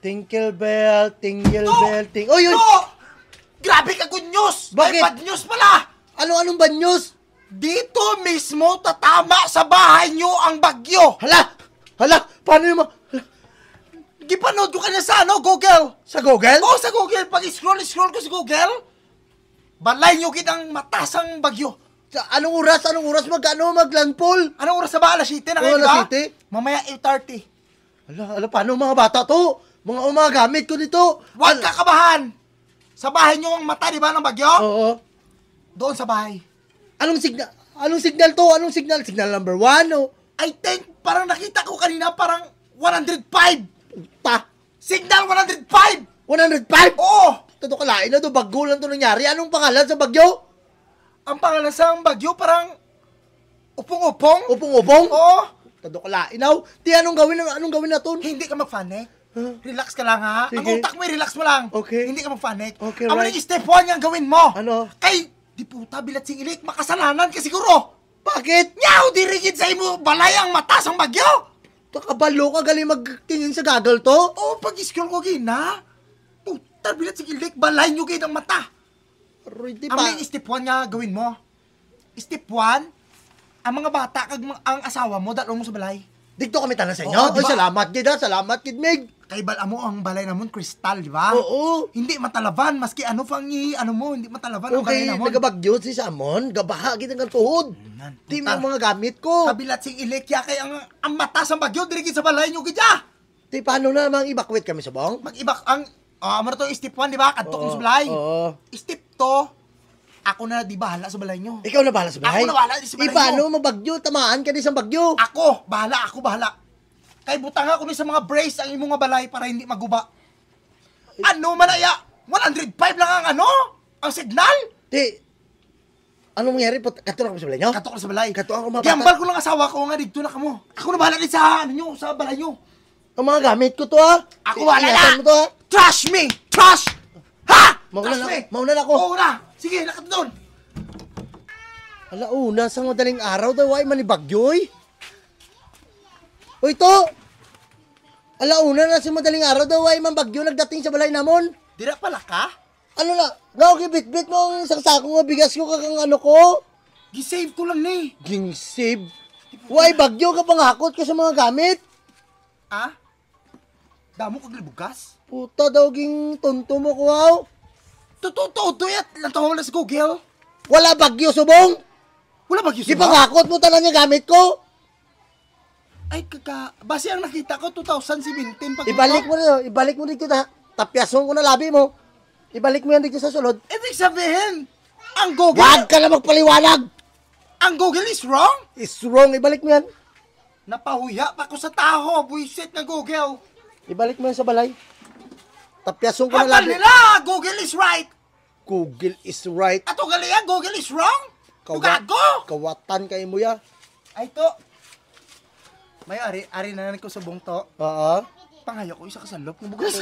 Tinkle bell, tingle bell, ting... Oy, oy! No! Grabe ka good news! Bakit? May bad news pala! Anong bad news? Dito mismo tatama sa bahay nyo ang bagyo! Hala! Paano yung Gipanood ko kanya sa Google! Sa Google? Oo, sa Google. Pag scroll ko sa Google, balay nyo kitang matasang bagyo. Anong oras maglandfall? Anong oras sa ba? Alas 7 na kayo, di ba? 7? Mamaya 8:30. Hala, paano mga bata to? Mga gamit ko dito. Huwag kakabahan! Sa bahay nyo ang mata, di ba, ng bagyo? Oo. Doon sa bahay. Anong signal to? Anong signal? Signal number 1 o? I think, parang nakita ko kanina, parang 105! Signal 105! 105? Oo! Tato kalain na to, bago lang to nangyari. Anong pangalan sa bagyo? Ang pangalan sa bagyo, parang upong-upong. Upong-upong? Oo! Tato kalain na. Di, anong gawin na to? Hindi ka mag-panic. Relax ka lang, ha? Sige. Ang utak mo, relax mo lang. Okay. Hindi ka mag-panic. Okay, Ang right. step 1 yung gawin mo. Ano? Kay, di puta, bilat sing ilik, makasalanan ka siguro. Bakit? Nyaw, dirigid sa imo, balay ang matas ang bagyo. Kabalo ka galing magtingin sa gagal to? Oo, pag-scroll ko gina. Puta, bilat sing ilik, balay nyo kayo ng mata. Aroy, di Ang pa. may step 1 nga gawin mo. Step 1, ang mga bata, ang asawa mo, dalawang mo sa balay. Dito kami tanan sa inyo. Oo, di Oy, ba? salamat, Gid. Salamat, Gid Meg. Kay bala mo ang balay namon kristal, di ba? Oo. Hindi matalaban, maski ano pang hindi matalaban ang balay Okay, namon. nagabagyo si Samon. Gabaha, Gid ang tuhod. Di mo yung mga gamit ko. Kabilat sing ilikya kay ang mata sa bagyo diri sa balay nyo gidya. Di, paano na mang evacuate kami sa bong? Mag-ibak ang mo to step 1, di ba? Kadto kong sa balay. Oo. Step 2, ako na di bahala sa balay nyo. Ikaw na bahala sa bahay? Ako na bahala sa balay paano mo. mabagyo? Tamaan ka din sa bagyo. Ako bahala. Kay butang ako ni sa mga brace ang imong nga balay para hindi maguba. Ano man aya? 105 lang ang signal. Di, anong mangyari po? Kato na kami sa balay nyo? Kadto ko sa balay. Kato ako mga bata. Gambal ko lang asawa ko nga dito na kamo. Ako na bahala din sa sa balay nyo. Ang mga gamit ko to, ha? Ako bahala Ingatan na. mo to, ha? Trash me! Trash! Ha! Mauna na ako. Oo na. Sige, lakat doon. Alauna, sa madaling araw daw ay manibagyoy. Uy, to! Alauna na sa madaling araw daw ay manbagyo nagdating sa balay namon. Dira pala ka? Ano na? Gaw, gibit-bit mo ang isang sako nga bigas ko kakang ano ko. Gisave ko lang ni. Ging save. Uy, bagyo ka pang hakot ka sa mga gamit. Ah? Damo kag libugas? Puta daw ging tonto mo ko, haw. Totoo yat. Lantaw na sa Google. Wala bagyo, subong. Wala ba yun Di pang hakot mo tanan yung gamit ko. Ay, base ang nakita ko, 2017 pag Ibalik mo dito na. Tapyason ko na labi mo. Ibalik mo yan dito sa sulod. Ibig sabihin, ang Google, Wag ka na magpaliwanag. ang Google is wrong? Is wrong. Ibalik mo yan. Napahuya pa ko sa taho, buisit na Google. Ibalik mo yan sa balay. Tapyason ko na Hapal labi. nila, Google is right. Google is right. Ato galia, Google is wrong. Gago! Kawatan kayo mo ya. Ay to. May ari na ko sa bungto. Oo. Pangayo ko isa ka sa loob ng bugas.